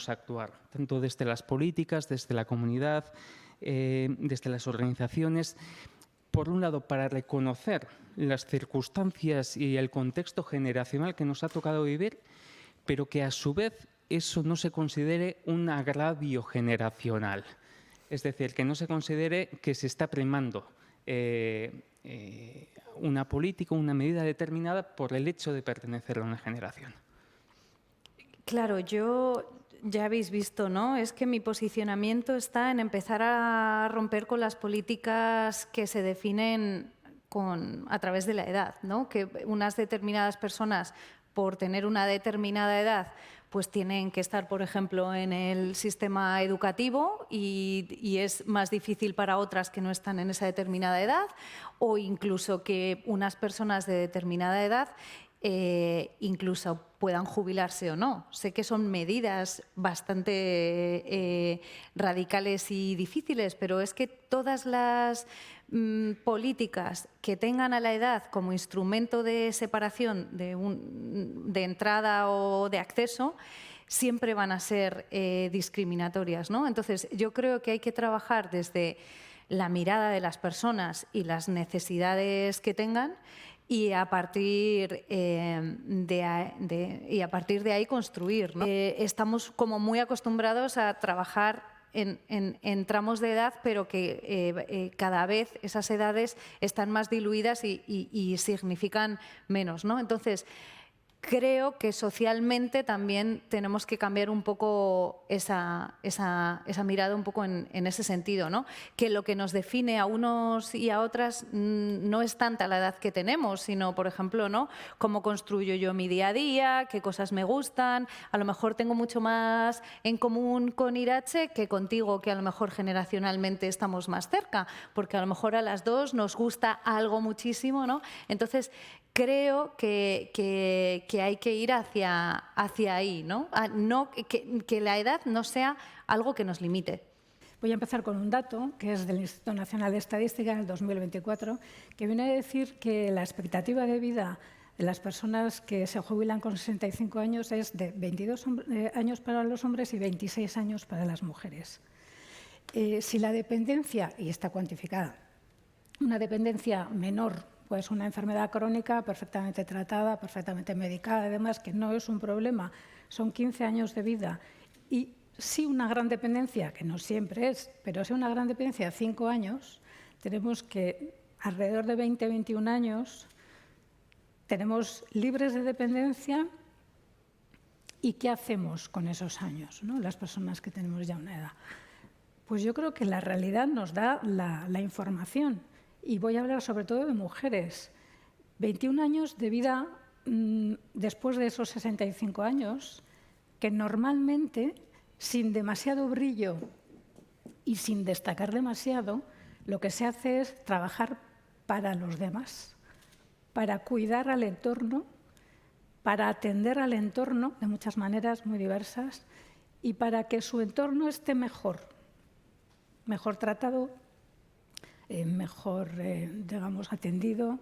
debemos actuar, tanto desde las políticas, desde la comunidad, desde las organizaciones. Por un lado, para reconocer las circunstancias y el contexto generacional que nos ha tocado vivir, pero que a su vez eso no se considere un agravio generacional. Es decir, que no se considere que se está primando una política, una medida determinada por el hecho de pertenecer a una generación. Claro, ya habéis visto, ¿no? Es que mi posicionamiento está en empezar a romper con las políticas que se definen a través de la edad, ¿no? Que unas determinadas personas, por tener una determinada edad, pues tienen que estar, por ejemplo, en el sistema educativo y es más difícil para otras que no están en esa determinada edad, o incluso que unas personas de determinada edad incluso puedan jubilarse o no. Sé que son medidas bastante radicales y difíciles, pero es que todas las políticas que tengan a la edad como instrumento de separación de entrada o de acceso siempre van a ser discriminatorias, ¿no? Entonces, yo creo que hay que trabajar desde la mirada de las personas y las necesidades que tengan y a partir de ahí construir, ¿no? Estamos como muy acostumbrados a trabajar en tramos de edad, pero que cada vez esas edades están más diluidas y significan menos, ¿no? Entonces, creo que socialmente también tenemos que cambiar un poco esa mirada un poco en ese sentido, ¿no? Que lo que nos define a unos y a otras no es tanta la edad que tenemos, sino, por ejemplo, ¿no? Cómo construyo yo mi día a día, qué cosas me gustan. A lo mejor tengo mucho más en común con Irache que contigo, que a lo mejor generacionalmente estamos más cerca, porque a lo mejor a las dos nos gusta algo muchísimo, ¿no? Entonces, creo que hay que ir hacia ahí, ¿no? Que la edad no sea algo que nos limite. Voy a empezar con un dato que es del Instituto Nacional de Estadística del 2024, que viene a decir que la expectativa de vida de las personas que se jubilan con 65 años es de 22 años para los hombres y 26 años para las mujeres. Si la dependencia, y está cuantificada, una dependencia menor, pues una enfermedad crónica perfectamente tratada, perfectamente medicada, además que no es un problema, son 15 años de vida. Y sí una gran dependencia, que no siempre es, pero sí una gran dependencia, 5 años, tenemos que alrededor de 20, 21 años tenemos libres de dependencia. ¿Y qué hacemos con esos años, ¿no? Las personas que tenemos ya una edad? Pues yo creo que la realidad nos da la información. Y voy a hablar sobre todo de mujeres. 21 años de vida después de esos 65 años, que normalmente, sin demasiado brillo y sin destacar demasiado, lo que se hace es trabajar para los demás, para cuidar al entorno, para atender al entorno de muchas maneras muy diversas y para que su entorno esté mejor tratado, mejor, digamos, atendido,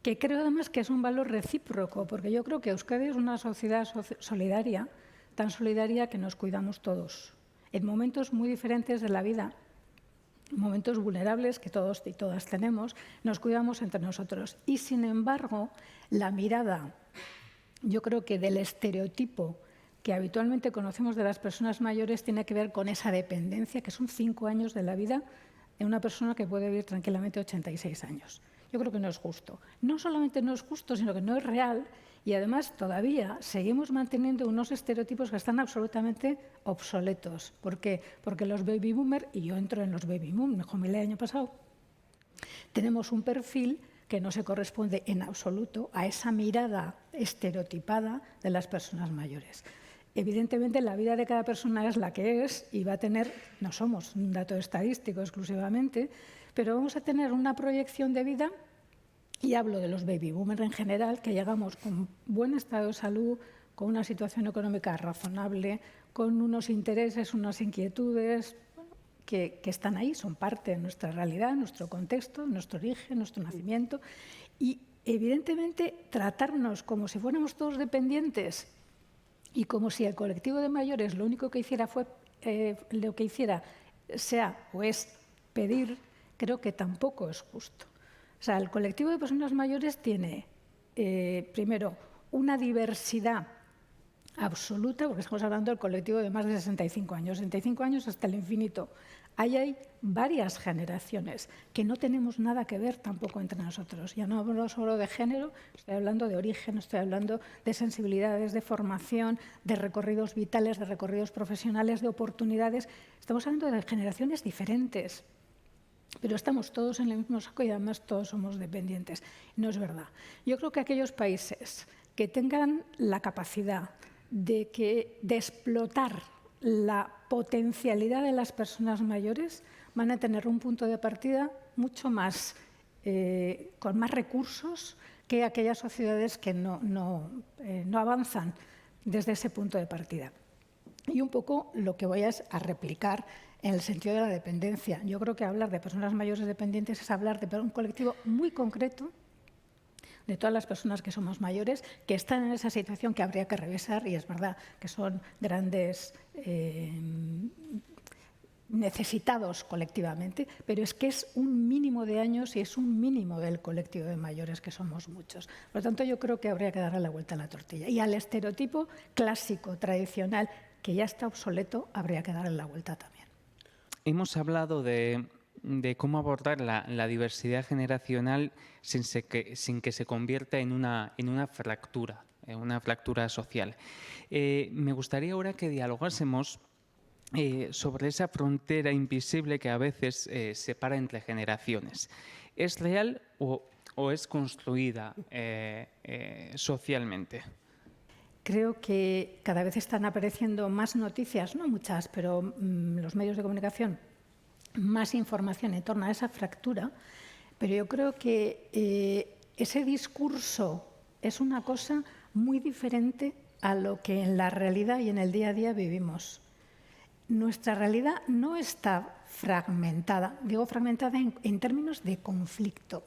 que creo además que es un valor recíproco, porque yo creo que Euskadi es una sociedad solidaria, tan solidaria que nos cuidamos todos, en momentos muy diferentes de la vida, momentos vulnerables que todos y todas tenemos, nos cuidamos entre nosotros. Y, sin embargo, la mirada, yo creo que del estereotipo que habitualmente conocemos de las personas mayores tiene que ver con esa dependencia, que son 5 años de la vida de una persona que puede vivir tranquilamente 86 años. Yo creo que no es justo. No solamente no es justo, sino que no es real y además todavía seguimos manteniendo unos estereotipos que están absolutamente obsoletos. ¿Por qué? Porque los baby boomers, y yo entro en los baby boomers, me jubilé el año pasado, tenemos un perfil que no se corresponde en absoluto a esa mirada estereotipada de las personas mayores. Evidentemente, la vida de cada persona es la que es y va a tener, no somos un dato estadístico exclusivamente, pero vamos a tener una proyección de vida, y hablo de los baby boomers en general, que llegamos con buen estado de salud, con una situación económica razonable, con unos intereses, unas inquietudes que están ahí, son parte de nuestra realidad, nuestro contexto, nuestro origen, nuestro nacimiento. Y, evidentemente, tratarnos como si fuéramos todos dependientes y como si el colectivo de mayores lo único que hiciera sea o es pedir, creo que tampoco es justo. O sea, el colectivo de personas mayores tiene, primero, una diversidad absoluta, porque estamos hablando del colectivo de más de 65 años, 65 años hasta el infinito. Ahí hay varias generaciones que no tenemos nada que ver tampoco entre nosotros. Ya no hablo solo de género, estoy hablando de origen, estoy hablando de sensibilidades, de formación, de recorridos vitales, de recorridos profesionales, de oportunidades. Estamos hablando de generaciones diferentes, pero estamos todos en el mismo saco y además todos somos dependientes. No es verdad. Yo creo que aquellos países que tengan la capacidad de explotar la potencialidad de las personas mayores van a tener un punto de partida mucho más, con más recursos que aquellas sociedades que no avanzan desde ese punto de partida. Y un poco lo que voy a replicar en el sentido de la dependencia. Yo creo que hablar de personas mayores dependientes es hablar de un colectivo muy concreto, de todas las personas que somos mayores, que están en esa situación que habría que revisar, y es verdad que son grandes necesitados colectivamente, pero es que es un mínimo de años y es un mínimo del colectivo de mayores, que somos muchos. Por lo tanto, yo creo que habría que darle la vuelta a la tortilla. Y al estereotipo clásico, tradicional, que ya está obsoleto, habría que darle la vuelta también. Hemos hablado de cómo abordar la diversidad generacional sin que se convierta en una fractura social. Me gustaría ahora que dialogásemos sobre esa frontera invisible que a veces separa entre generaciones. ¿Es real o es construida socialmente? Creo que cada vez están apareciendo más noticias, no muchas, pero los medios de comunicación, más información en torno a esa fractura, pero yo creo que ese discurso es una cosa muy diferente a lo que en la realidad y en el día a día vivimos. Nuestra realidad no está fragmentada, digo fragmentada en términos de conflicto.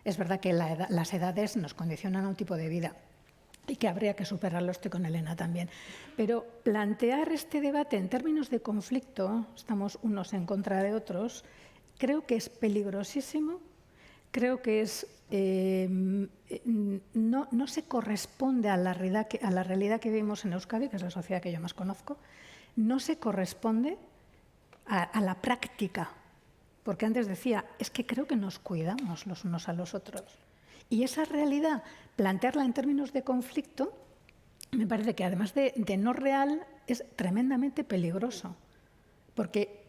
Es verdad que las edades nos condicionan a un tipo de vida y que habría que superarlo, estoy con Elena también. Pero plantear este debate en términos de conflicto, estamos unos en contra de otros, creo que es peligrosísimo, creo que no se corresponde a la realidad que vivimos en Euskadi, que es la sociedad que yo más conozco, no se corresponde a la práctica. Porque antes decía, es que creo que nos cuidamos los unos a los otros. Y esa realidad, plantearla en términos de conflicto, me parece que además de no real, es tremendamente peligroso. Porque,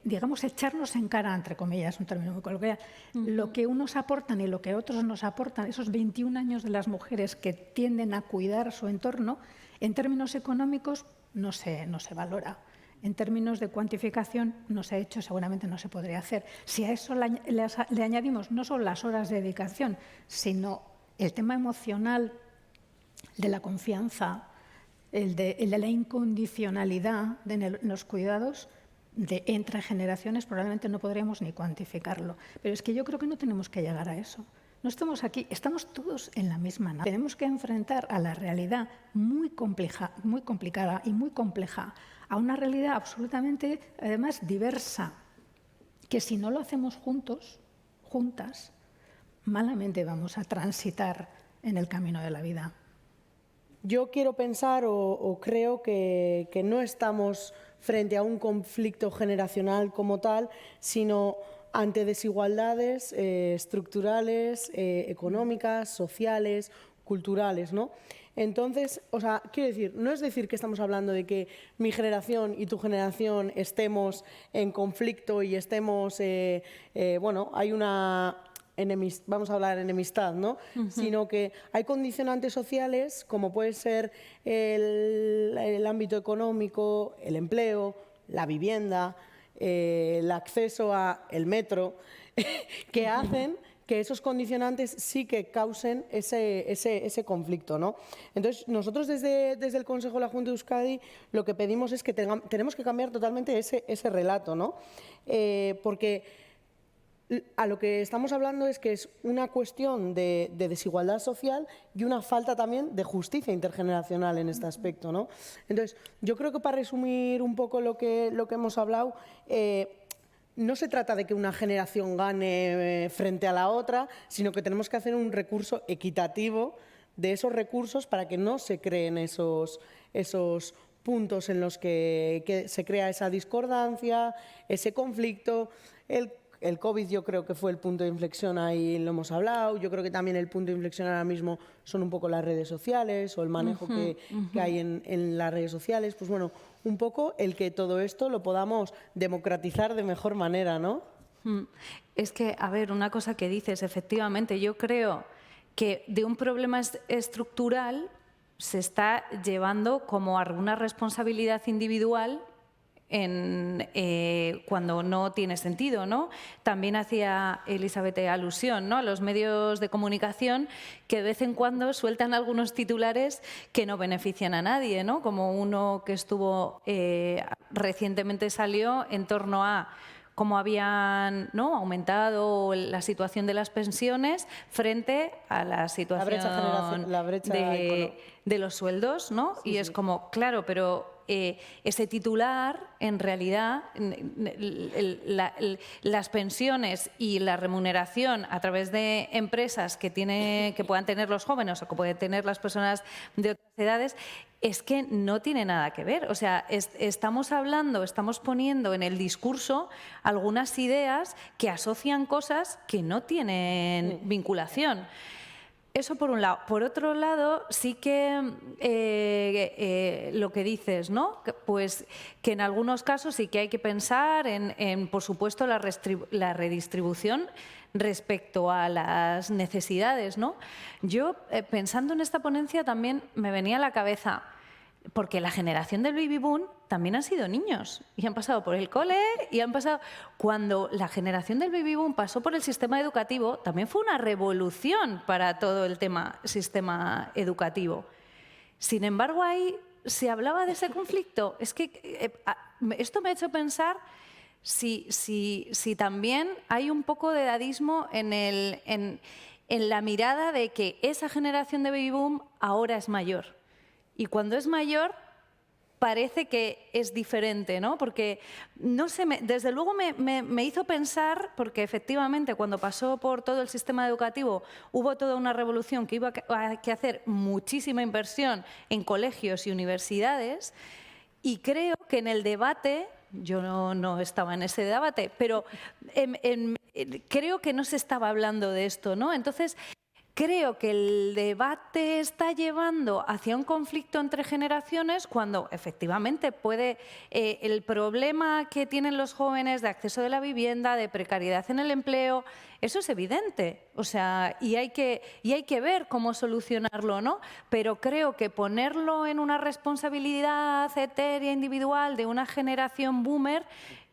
digamos, echarnos en cara, entre comillas, un término muy coloquial, lo que unos aportan y lo que otros nos aportan, esos 21 años de las mujeres que tienden a cuidar su entorno, en términos económicos no se valora. En términos de cuantificación no se ha hecho, seguramente no se podría hacer. Si a eso le añadimos no solo las horas de dedicación, sino el tema emocional de la confianza, el de la incondicionalidad de los cuidados entre generaciones, probablemente no podríamos ni cuantificarlo. Pero es que yo creo que no tenemos que llegar a eso. No estamos aquí, estamos todos en la misma nave. Tenemos que enfrentar a la realidad muy complicada y muy compleja, a una realidad absolutamente, además, diversa, que si no lo hacemos juntos, juntas, malamente vamos a transitar en el camino de la vida. Yo quiero pensar o creo que no estamos frente a un conflicto generacional como tal, sino ante desigualdades estructurales, económicas, sociales, culturales, ¿no? Entonces, o sea, quiero decir, no es decir que estamos hablando de que mi generación y tu generación estemos en conflicto y estemos, bueno, hay una vamos a hablar de enemistad, ¿no? Sino que hay condicionantes sociales como puede ser el ámbito económico, el empleo, la vivienda, el acceso al metro, que hacen que esos condicionantes sí que causen ese conflicto, ¿no? Entonces, nosotros desde el Consejo de la Junta de Euskadi lo que pedimos es que tenemos que cambiar totalmente ese relato, ¿no? Porque a lo que estamos hablando es que es una cuestión de desigualdad social y una falta también de justicia intergeneracional en este aspecto, ¿no? Entonces, yo creo que para resumir un poco lo que hemos hablado, no se trata de que una generación gane frente a la otra, sino que tenemos que hacer un recurso equitativo de esos recursos para que no se creen esos puntos en los que se crea esa discordancia, ese conflicto. El COVID yo creo que fue el punto de inflexión, ahí lo hemos hablado. Yo creo que también el punto de inflexión ahora mismo son un poco las redes sociales o el manejo que hay en las redes sociales. Pues bueno, un poco el que todo esto lo podamos democratizar de mejor manera, ¿no? Es que, a ver, una cosa que dices, efectivamente, yo creo que de un problema estructural se está llevando como alguna responsabilidad individual cuando no tiene sentido, ¿no? También hacía Elizabeth alusión, ¿no?, a los medios de comunicación que de vez en cuando sueltan algunos titulares que no benefician a nadie, ¿no? Como uno que estuvo recientemente salió en torno a cómo habían, ¿no?, aumentado la situación de las pensiones frente a la situación de los sueldos, ¿no? Sí, y es como, claro, pero ese titular, en realidad, las pensiones y la remuneración a través de empresas que puedan tener los jóvenes o que pueden tener las personas de otras edades, es que no tiene nada que ver. O sea, estamos poniendo en el discurso algunas ideas que asocian cosas que no tienen vinculación. Eso por un lado. Por otro lado, sí que lo que dices, ¿no?, pues que en algunos casos sí que hay que pensar en por supuesto, la redistribución respecto a las necesidades, ¿no? Yo, pensando en esta ponencia, también me venía a la cabeza, porque la generación del baby boom también han sido niños y han pasado por el cole y han pasado... Cuando la generación del baby boom pasó por el sistema educativo, también fue una revolución para todo el sistema educativo. Sin embargo, ahí se hablaba de ese conflicto. Es que esto me ha hecho pensar si también hay un poco de edadismo en la mirada de que esa generación de baby boom ahora es mayor. Y cuando es mayor, parece que es diferente, ¿no? Porque, no sé, desde luego me hizo pensar, porque efectivamente cuando pasó por todo el sistema educativo hubo toda una revolución que iba a que hacer muchísima inversión en colegios y universidades, y creo que en el debate, yo no estaba en ese debate, pero creo que no se estaba hablando de esto, ¿no? Entonces, creo que el debate está llevando hacia un conflicto entre generaciones cuando efectivamente el problema que tienen los jóvenes de acceso de la vivienda, de precariedad en el empleo, eso es evidente. O sea, y hay que ver cómo solucionarlo, ¿no? Pero creo que ponerlo en una responsabilidad etérea, individual, de una generación boomer,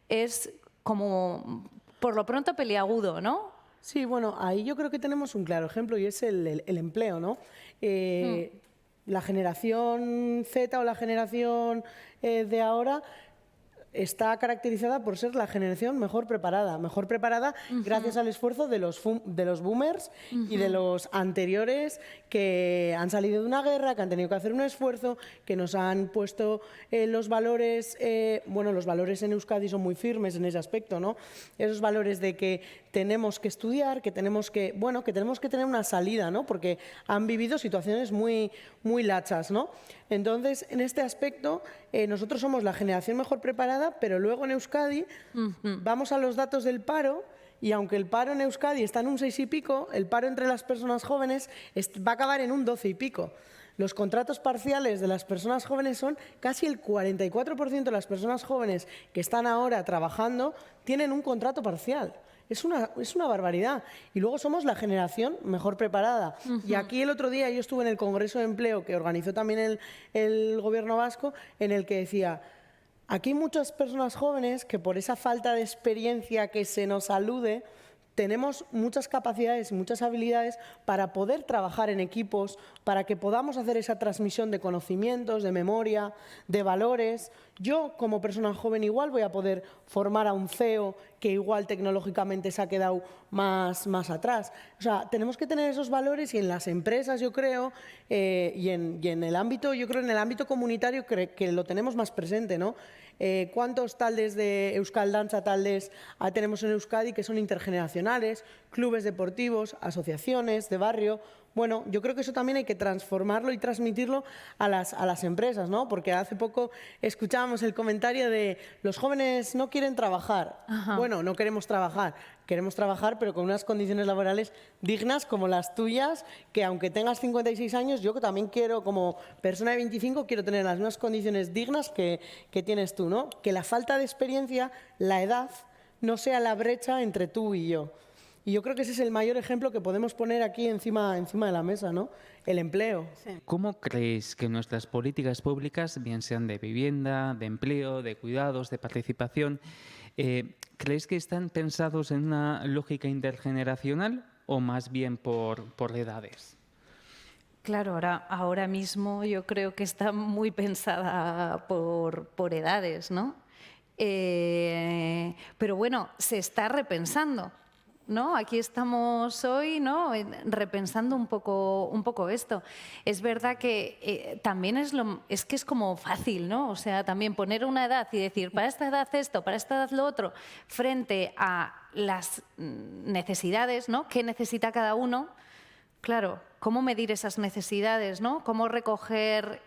es como, por lo pronto, peliagudo, ¿no? Sí, bueno, ahí yo creo que tenemos un claro ejemplo y es el empleo, ¿no? La generación Z o la generación de ahora está caracterizada por ser la generación mejor preparada gracias al esfuerzo de los boomers y de los anteriores que han salido de una guerra, que han tenido que hacer un esfuerzo, que nos han puesto los valores, los valores en Euskadi son muy firmes en ese aspecto, ¿no? Esos valores de que tenemos que estudiar, que tenemos que tener una salida, ¿no? Porque han vivido situaciones muy, muy lachas, ¿no? Entonces, en este aspecto, nosotros somos la generación mejor preparada, pero luego en Euskadi vamos a los datos del paro y aunque el paro en Euskadi está en un 6 y pico, el paro entre las personas jóvenes va a acabar en un 12 y pico. Los contratos parciales de las personas jóvenes son casi el 44% de las personas jóvenes que están ahora trabajando tienen un contrato parcial. Es una barbaridad. Y luego somos la generación mejor preparada. Y aquí el otro día yo estuve en el Congreso de Empleo que organizó también el Gobierno vasco, en el que decía, aquí hay muchas personas jóvenes que por esa falta de experiencia que se nos alude, tenemos muchas capacidades y muchas habilidades para poder trabajar en equipos, para que podamos hacer esa transmisión de conocimientos, de memoria, de valores. Yo, como persona joven, igual voy a poder formar a un CEO que igual tecnológicamente se ha quedado más atrás. O sea, tenemos que tener esos valores y en las empresas, yo creo, y en el ámbito, yo creo en el ámbito comunitario que lo tenemos más presente, ¿no? ¿Cuántos taldes de Euskal Dantza taldes tenemos en Euskadi que son intergeneracionales, clubes deportivos, asociaciones de barrio? Bueno, yo creo que eso también hay que transformarlo y transmitirlo a las empresas, ¿no? Porque hace poco escuchábamos el comentario de los jóvenes no quieren trabajar. Ajá. Bueno, no queremos trabajar pero con unas condiciones laborales dignas como las tuyas, que aunque tengas 56 años, yo también quiero, como persona de 25, quiero tener las mismas condiciones dignas que tienes tú, ¿no? Que la falta de experiencia, la edad, no sea la brecha entre tú y yo. Y yo creo que ese es el mayor ejemplo que podemos poner aquí encima de la mesa, ¿no? El empleo. Sí. ¿Cómo creéis que nuestras políticas públicas, bien sean de vivienda, de empleo, de cuidados, de participación, creéis que están pensados en una lógica intergeneracional o más bien por edades? Claro, ahora mismo yo creo que está muy pensada por edades, ¿no? Pero bueno, se está repensando, ¿no? Aquí estamos hoy, ¿no? Repensando un poco esto. Es verdad que también es que es como fácil, ¿no? O sea, también poner una edad y decir, para esta edad esto, para esta edad lo otro, frente a las necesidades, ¿no? ¿Qué necesita cada uno? Claro, ¿cómo medir esas necesidades, ¿no? ¿Cómo recoger?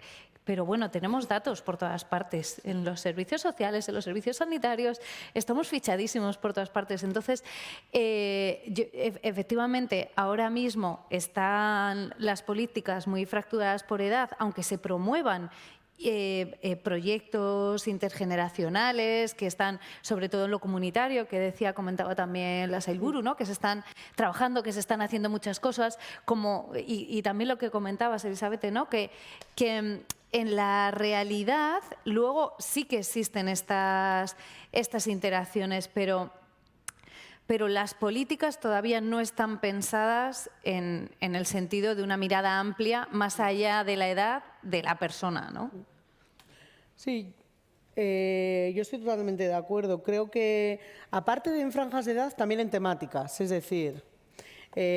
Pero bueno, tenemos datos por todas partes, en los servicios sociales, en los servicios sanitarios, estamos fichadísimos por todas partes. Entonces, efectivamente, ahora mismo están las políticas muy fracturadas por edad, aunque se promuevan proyectos intergeneracionales que están, sobre todo en lo comunitario, que comentaba también la Sailburu, ¿no? Que se están trabajando, que se están haciendo muchas cosas, y también lo que comentabas, Elizabeth, ¿no? Que en la realidad luego sí que existen estas interacciones, pero las políticas todavía no están pensadas en el sentido de una mirada amplia más allá de la edad de la persona, ¿no? Sí, yo estoy totalmente de acuerdo. Creo que, aparte de en franjas de edad, también en temáticas. Es decir,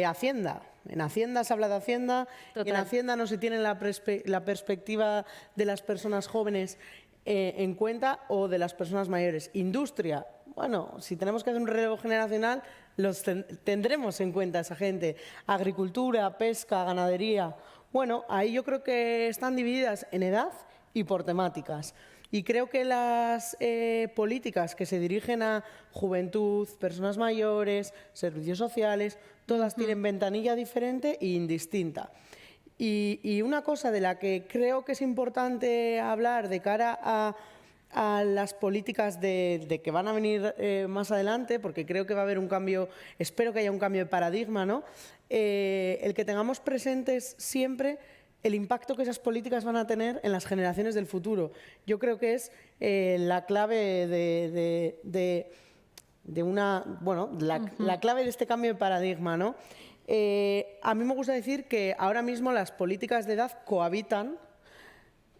Hacienda. En Hacienda se habla de Hacienda y en Hacienda no se tiene la perspectiva de las personas jóvenes en cuenta o de las personas mayores. Industria. Bueno, si tenemos que hacer un relevo generacional, tendremos en cuenta a esa gente. Agricultura, pesca, ganadería. Bueno, ahí yo creo que están divididas en edad y por temáticas. Y creo que las políticas que se dirigen a juventud, personas mayores, servicios sociales, todas tienen ventanilla diferente e indistinta. Y una cosa de la que creo que es importante hablar de cara a las políticas de que van a venir más adelante, porque creo que va a haber un cambio, espero que haya un cambio de paradigma, ¿no? El que tengamos presentes siempre el impacto que esas políticas van a tener en las generaciones del futuro. Yo creo que es la clave la clave de este cambio de paradigma, ¿no? A mí me gusta decir que ahora mismo las políticas de edad cohabitan,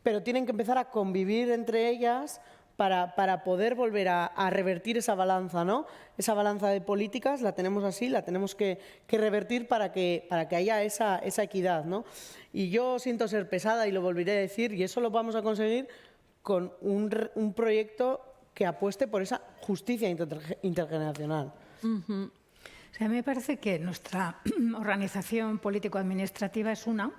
pero tienen que empezar a convivir entre ellas para poder volver a revertir esa balanza, ¿no? Esa balanza de políticas la tenemos así, la tenemos que revertir para que haya esa equidad, ¿no? Y yo siento ser pesada y lo volveré a decir, y eso lo vamos a conseguir con un proyecto que apueste por esa justicia intergeneracional. O sea, a mí me parece que nuestra organización político-administrativa es una,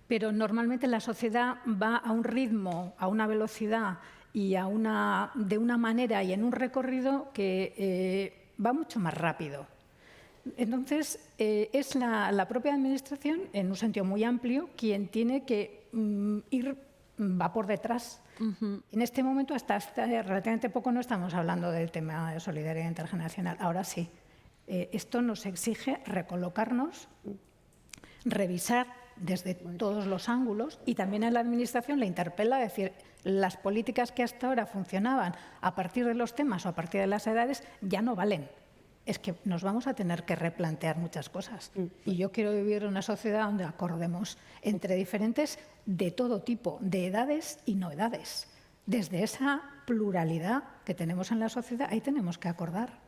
pero normalmente la sociedad va a un ritmo, a una velocidad y de una manera y en un recorrido que va mucho más rápido. Entonces, es la propia Administración, en un sentido muy amplio, quien tiene que va por detrás. En este momento, hasta relativamente poco, no estamos hablando del tema de solidaridad intergeneracional. Ahora sí. Esto nos exige recolocarnos, revisar desde todos los ángulos, y también a la Administración le interpela decir, las políticas que hasta ahora funcionaban a partir de los temas o a partir de las edades ya no valen. es que nos vamos a tener que replantear muchas cosas. Y yo quiero vivir en una sociedad donde acordemos entre diferentes de todo tipo, de edades y no edades. Desde esa pluralidad que tenemos en la sociedad, ahí tenemos que acordar.